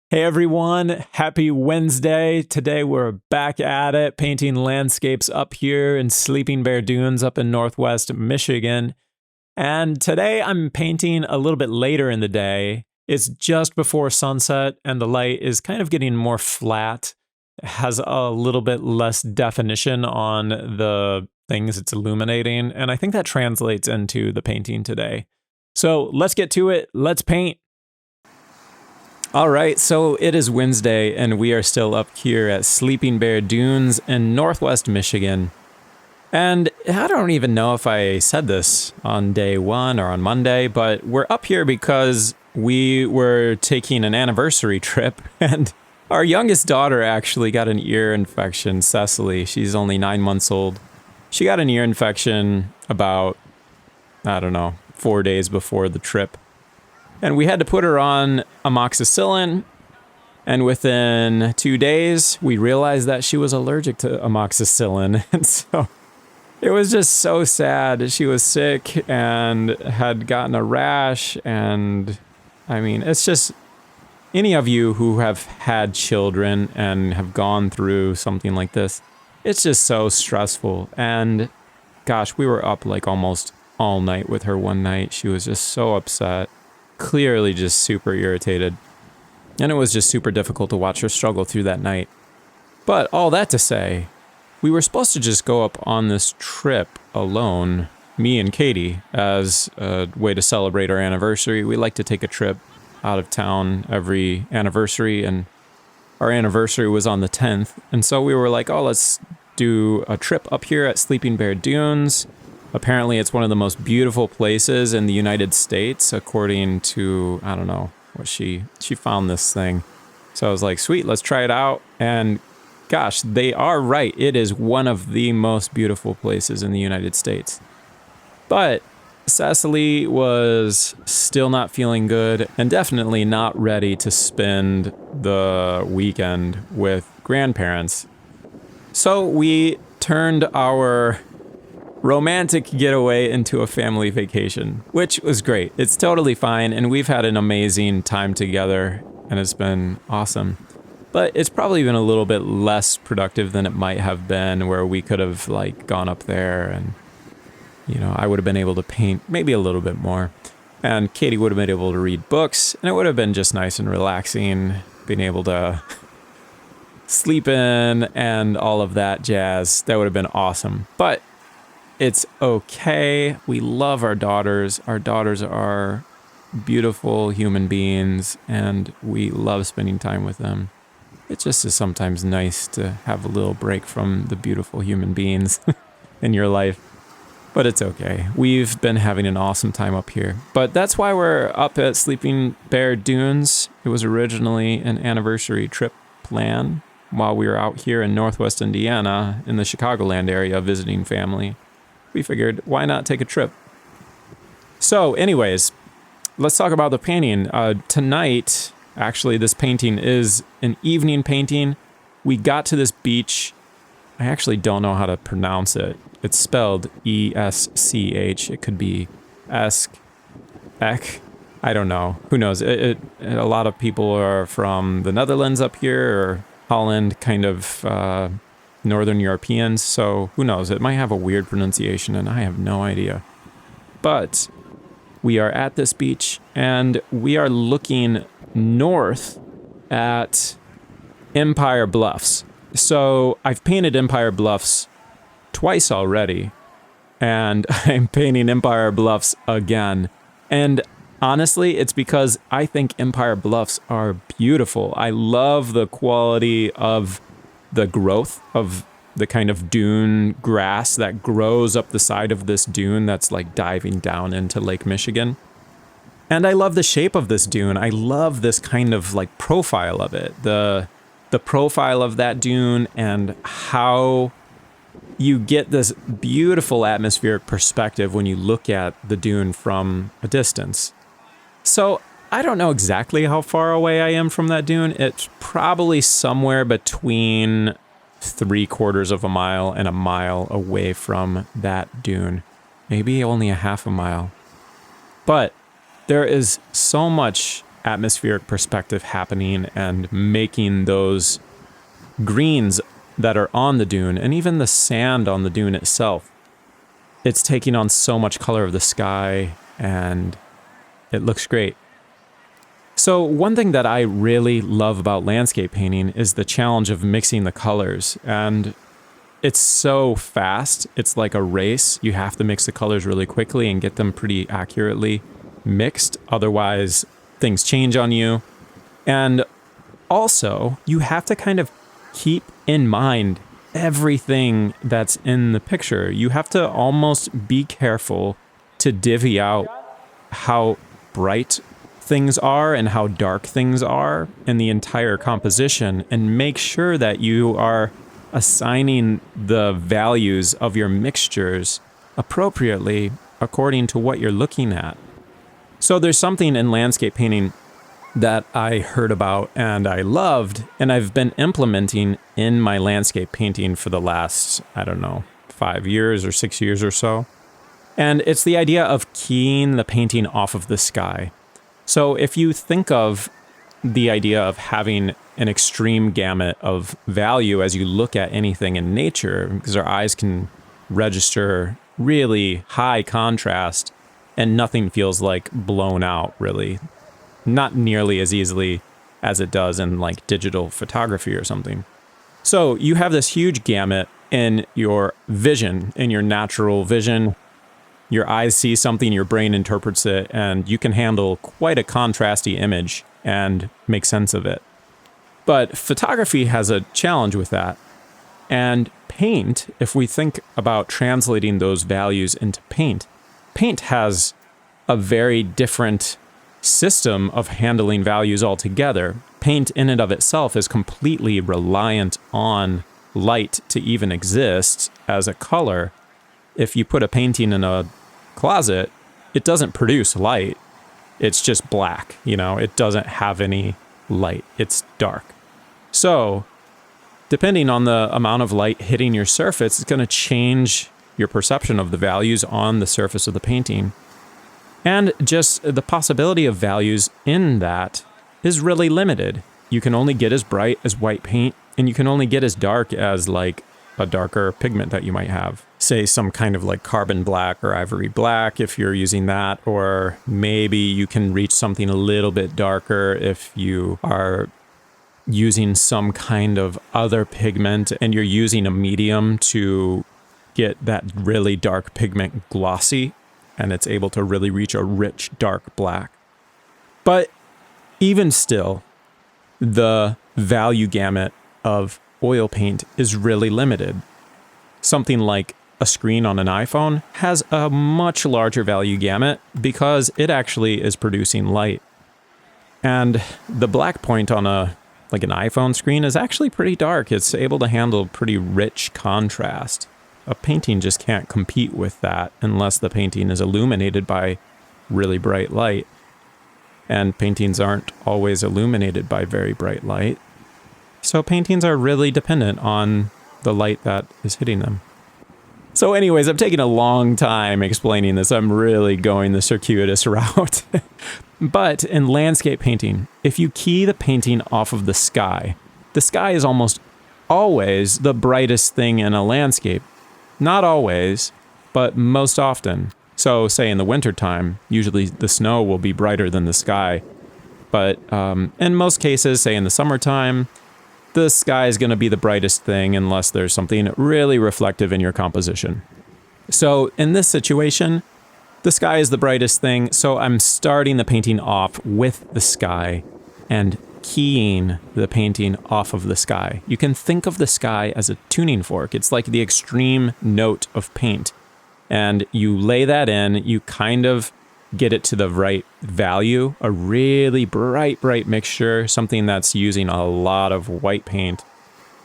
Hey everyone, happy Wednesday. Today we're back at it, painting landscapes up here in Sleeping Bear Dunes up in Northwest Michigan. And today I'm painting a little bit later in the day. It's just before sunset and the light is kind of getting more flat. It has a little bit less definition on the things it's illuminating, and I think that translates into the painting today. So let's get to it. Let's paint. All right, so it is Wednesday, and we are still up here at Sleeping Bear Dunes in Northwest Michigan. And I don't even know if I said this on day one or on Monday, but we're up here because we were taking an anniversary trip, and our youngest daughter actually got an ear infection, Cecily. She's only 9 months old. She got an ear infection about, 4 days before the trip. And we had to put her on amoxicillin, and within 2 days, we realized that she was allergic to amoxicillin. And so it was just so sad. She was sick and had gotten a rash, and I mean, it's just, any of you who have had children and have gone through something like this, it's just so stressful. And gosh, we were up like almost all night with her one night. She was just so upset. Clearly just super irritated. And it was just super difficult to watch her struggle through that night. But all that to say, we were supposed to just go up on this trip alone, me and Katie, as a way to celebrate our anniversary. We like to take a trip out of town every anniversary, and our anniversary was on the 10th. And so we were like, oh, let's do a trip up here at Sleeping Bear Dunes. Apparently, it's one of the most beautiful places in the United States, according to, I don't know, what she found this thing. So I was like, sweet, let's try it out. And gosh, they are right. It is one of the most beautiful places in the United States. But Cecily was still not feeling good and definitely not ready to spend the weekend with grandparents. So we turned our romantic getaway into a family vacation, which was great. It's totally fine, and we've had an amazing time together, and it's been awesome. But it's probably been a little bit less productive than it might have been, where we could have like gone up there and, I would have been able to paint maybe a little bit more, and Katie would have been able to read books, and it would have been just nice and relaxing, being able to sleep in and all of that jazz. That would have been awesome. But it's okay. We love our daughters. Our daughters are beautiful human beings, and we love spending time with them. It just is sometimes nice to have a little break from the beautiful human beings in your life. But it's okay. We've been having an awesome time up here. But that's why we're up at Sleeping Bear Dunes. It was originally an anniversary trip plan while we were out here in Northwest Indiana in the Chicagoland area visiting family. We figured, why not take a trip? So anyways, let's talk about the painting. Tonight, actually, this painting is an evening painting. We got to this beach. I actually don't know how to pronounce it. It's spelled E-S-C-H. It could be Esch. I don't know. Who knows? A lot of people are from the Netherlands up here, or Holland, kind of Northern Europeans, so who knows? It might have a weird pronunciation, and I have no idea. But we are at this beach, and we are looking north at Empire Bluffs. So I've painted Empire Bluffs twice already, and I'm painting Empire Bluffs again. And honestly, it's because I think Empire Bluffs are beautiful. I love the quality of the growth of the kind of dune grass that grows up the side of this dune that's like diving down into Lake Michigan. And I love the shape of this dune. I love this kind of like profile of it. The profile of that dune, and how you get this beautiful atmospheric perspective when you look at the dune from a distance. So I don't know exactly how far away I am from that dune. It's probably somewhere between 3/4 of a mile and a mile away from that dune. Maybe only a half a mile. But there is so much atmospheric perspective happening and making those greens that are on the dune and even the sand on the dune itself. It's taking on so much color of the sky and it looks great. So one thing that I really love about landscape painting is the challenge of mixing the colors, and it's so fast. It's like a race. You have to mix the colors really quickly and get them pretty accurately mixed. Otherwise, things change on you. And also, you have to kind of keep in mind everything that's in the picture. You have to almost be careful to divvy out how bright things are and how dark things are in the entire composition, and make sure that you are assigning the values of your mixtures appropriately according to what you're looking at. So there's something in landscape painting that I heard about and I loved, and I've been implementing in my landscape painting for the last, 5 years or 6 years or so. And it's the idea of keying the painting off of the sky. So if you think of the idea of having an extreme gamut of value as you look at anything in nature, because our eyes can register really high contrast and nothing feels like blown out, really. Not nearly as easily as it does in like digital photography or something. So you have this huge gamut in your vision, in your natural vision. Your eyes see something, your brain interprets it, and you can handle quite a contrasty image and make sense of it. But photography has a challenge with that. And paint, if we think about translating those values into paint, paint has a very different system of handling values altogether. Paint in and of itself is completely reliant on light to even exist as a color. If you put a painting in a closet, it doesn't produce light. It's just black, it doesn't have any light. It's dark. So, depending on the amount of light hitting your surface, it's going to change your perception of the values on the surface of the painting. And just the possibility of values in that is really limited. You can only get as bright as white paint, and you can only get as dark as like a darker pigment that you might have. Say some kind of like carbon black or ivory black if you're using that, or maybe you can reach something a little bit darker if you are using some kind of other pigment and you're using a medium to get that really dark pigment glossy, and it's able to really reach a rich dark black. But even still, the value gamut of oil paint is really limited. Something like a screen on an iPhone has a much larger value gamut because it actually is producing light. And the black point on an iPhone screen is actually pretty dark. It's able to handle pretty rich contrast. A painting just can't compete with that unless the painting is illuminated by really bright light. And paintings aren't always illuminated by very bright light. So paintings are really dependent on the light that is hitting them. So anyways, I'm taking a long time explaining this. I'm really going the circuitous route. But in landscape painting, if you key the painting off of the sky is almost always the brightest thing in a landscape. Not always, but most often. So say in the wintertime, usually the snow will be brighter than the sky. But in most cases, say in the summertime, the sky is going to be the brightest thing unless there's something really reflective in your composition. So in this situation, the sky is the brightest thing, so I'm starting the painting off with the sky and keying the painting off of the sky. You can think of the sky as a tuning fork. It's like the extreme note of paint. And you lay that in, you kind of get it to the right value, a really bright mixture, something that's using a lot of white paint,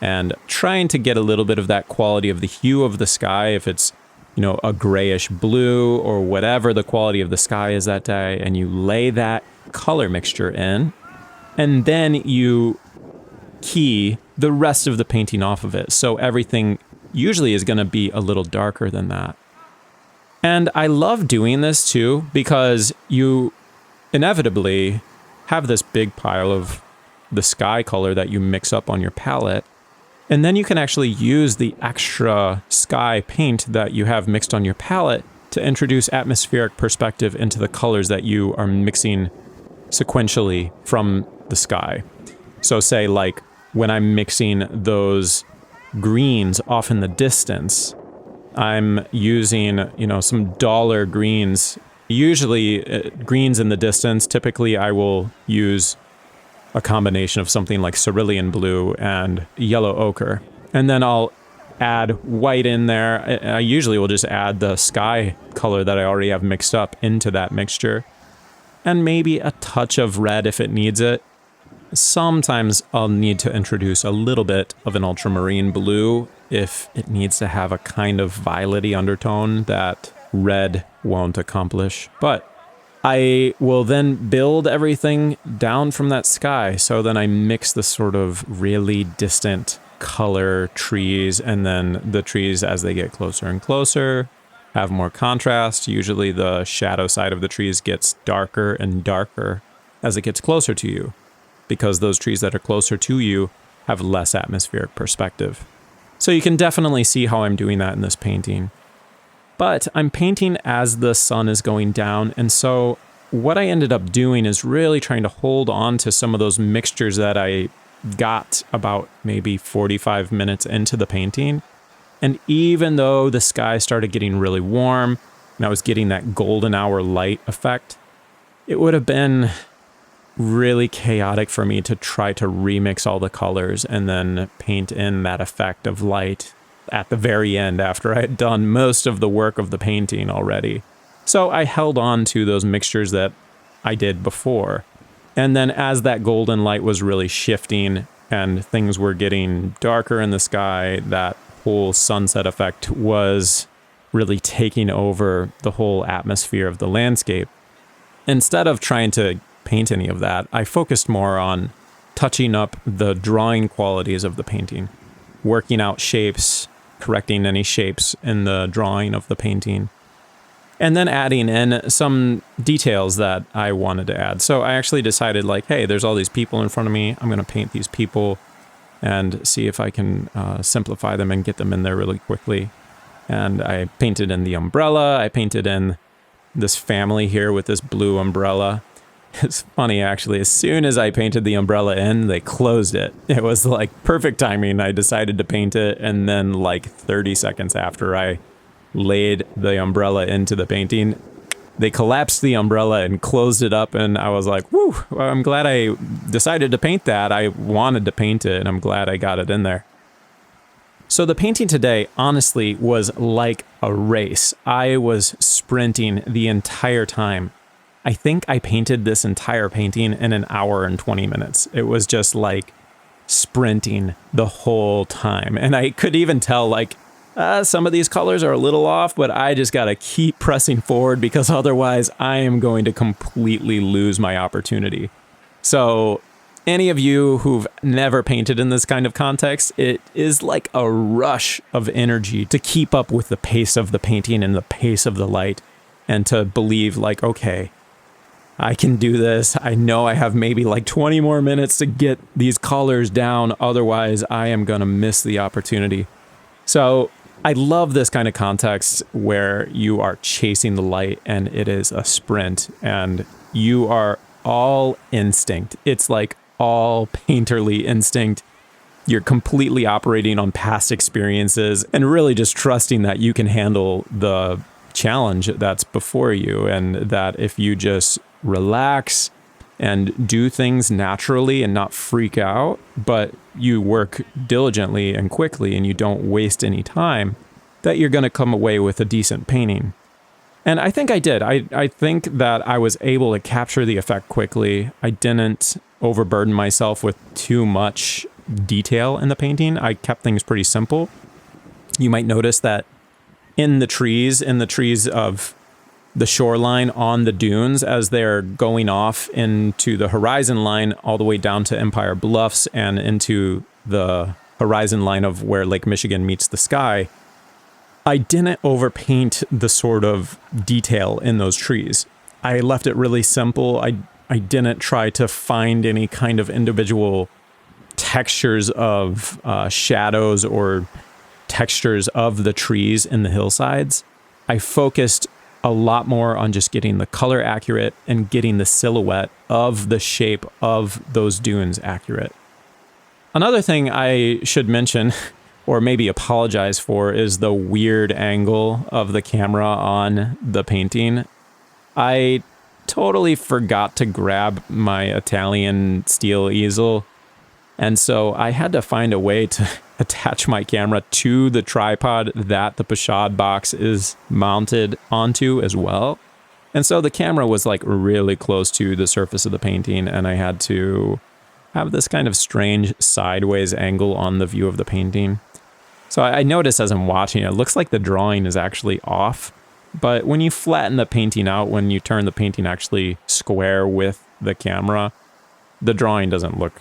and trying to get a little bit of that quality of the hue of the sky, if it's, a grayish blue or whatever the quality of the sky is that day, and you lay that color mixture in, and then you key the rest of the painting off of it. So everything usually is going to be a little darker than that. And I love doing this too, because you inevitably have this big pile of the sky color that you mix up on your palette. And then you can actually use the extra sky paint that you have mixed on your palette to introduce atmospheric perspective into the colors that you are mixing sequentially from the sky. So say like when I'm mixing those greens off in the distance, I'm using, some duller greens. Usually greens in the distance, typically I will use a combination of something like cerulean blue and yellow ochre. And then I'll add white in there. I usually will just add the sky color that I already have mixed up into that mixture. And maybe a touch of red if it needs it. Sometimes I'll need to introduce a little bit of an ultramarine blue if it needs to have a kind of violet-y undertone that red won't accomplish. But I will then build everything down from that sky. So then I mix the sort of really distant color trees, and then the trees as they get closer and closer have more contrast. Usually the shadow side of the trees gets darker and darker as it gets closer to you, because those trees that are closer to you have less atmospheric perspective. So you can definitely see how I'm doing that in this painting. But I'm painting as the sun is going down, and so what I ended up doing is really trying to hold on to some of those mixtures that I got about maybe 45 minutes into the painting. And even though the sky started getting really warm and I was getting that golden hour light effect, it would have been really chaotic for me to try to remix all the colors and then paint in that effect of light at the very end after I had done most of the work of the painting already. So I held on to those mixtures that I did before. And then as that golden light was really shifting and things were getting darker in the sky, that whole sunset effect was really taking over the whole atmosphere of the landscape. Instead of trying to paint any of that, I focused more on touching up the drawing qualities of the painting, working out shapes, correcting any shapes in the drawing of the painting, and then adding in some details that I wanted to add. So I actually decided like, hey, there's all these people in front of me. I'm going to paint these people and see if I can simplify them and get them in there really quickly. And I painted in the umbrella. I painted in this family here with this blue umbrella. It's funny, actually. As soon as I painted the umbrella in, they closed it. It was like perfect timing. I decided to paint it, and then like 30 seconds after I laid the umbrella into the painting, they collapsed the umbrella and closed it up, and I was like, whew, well, I'm glad I decided to paint that. I wanted to paint it, and I'm glad I got it in there. So the painting today, honestly, was like a race. I was sprinting the entire time. I think I painted this entire painting in an hour and 20 minutes. It was just like sprinting the whole time. And I could even tell like, some of these colors are a little off, but I just got to keep pressing forward because otherwise I am going to completely lose my opportunity. So any of you who've never painted in this kind of context, it is like a rush of energy to keep up with the pace of the painting and the pace of the light, and to believe like, okay, I can do this. I know I have maybe like 20 more minutes to get these colors down. Otherwise, I am going to miss the opportunity. So I love this kind of context where you are chasing the light and it is a sprint and you are all instinct. It's like all painterly instinct. You're completely operating on past experiences and really just trusting that you can handle the challenge that's before you, and that if you just relax and do things naturally and not freak out, but you work diligently and quickly and you don't waste any time, that you're going to come away with a decent painting. And I think I did. I think that I was able to capture the effect quickly. I didn't overburden myself with too much detail in the painting. I kept things pretty simple. You might notice that in the trees of the shoreline on the dunes, as they're going off into the horizon line all the way down to Empire Bluffs and into the horizon line of where Lake Michigan meets the sky, I didn't overpaint the sort of detail in those trees. I left it really simple. I I didn't try to find any kind of individual textures of shadows or textures of the trees in the hillsides. I focused a lot more on just getting the color accurate and getting the silhouette of the shape of those dunes accurate. Another thing I should mention, or maybe apologize for, is the weird angle of the camera on the painting. I totally forgot to grab my Italian steel easel, and so I had to find a way to attach my camera to the tripod that the pochade box is mounted onto as well. And so the camera was like really close to the surface of the painting, and I had to have this kind of strange sideways angle on the view of the painting. So I noticed as I'm watching it looks like the drawing is actually off, but when you flatten the painting out, when you turn the painting actually square with the camera, the drawing doesn't look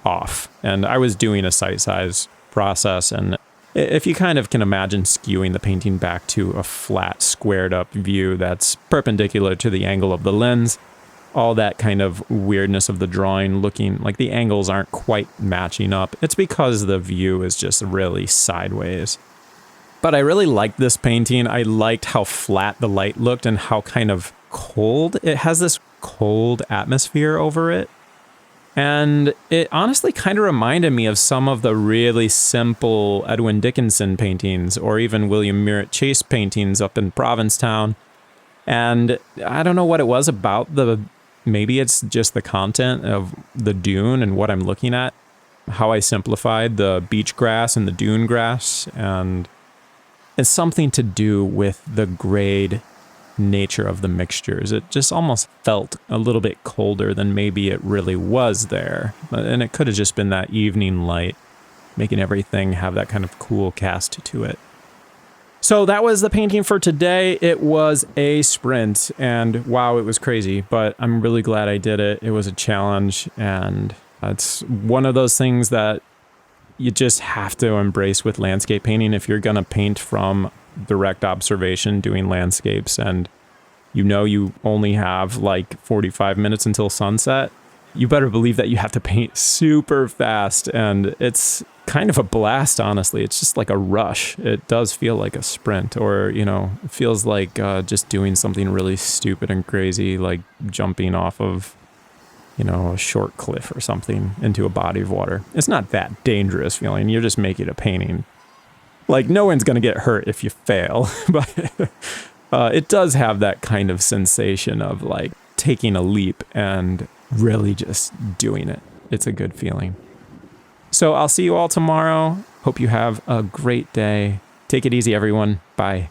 off. And I was doing a sight size process, and if you kind of can imagine skewing the painting back to a flat, squared up view that's perpendicular to the angle of the lens, all that kind of weirdness of the drawing looking like the angles aren't quite matching up, it's because the view is just really sideways. But I really liked this painting. I liked how flat the light looked and how kind of cold. It has this cold atmosphere over it. And it honestly kind of reminded me of some of the really simple Edwin Dickinson paintings, or even William Merritt Chase paintings up in Provincetown. And I don't know what it was about maybe it's just the content of the dune and what I'm looking at, how I simplified the beach grass and the dune grass, and it's something to do with the grade nature of the mixtures. It just almost felt a little bit colder than maybe it really was there. And it could have just been that evening light, making everything have that kind of cool cast to it. So that was the painting for today. It was a sprint, and wow, it was crazy, but I'm really glad I did it. It was a challenge, and it's one of those things that you just have to embrace with landscape painting if you're going to paint from direct observation doing landscapes, and you only have like 45 minutes until sunset. You better believe that you have to paint super fast, and it's kind of a blast, honestly. It's just like a rush. It does feel like a sprint, or, it feels like just doing something really stupid and crazy, like jumping off of, a short cliff or something into a body of water. It's not that dangerous feeling. You're just making a painting. Like, no one's going to get hurt if you fail, but it does have that kind of sensation of like taking a leap and really just doing it. It's a good feeling. So I'll see you all tomorrow. Hope you have a great day. Take it easy, everyone. Bye.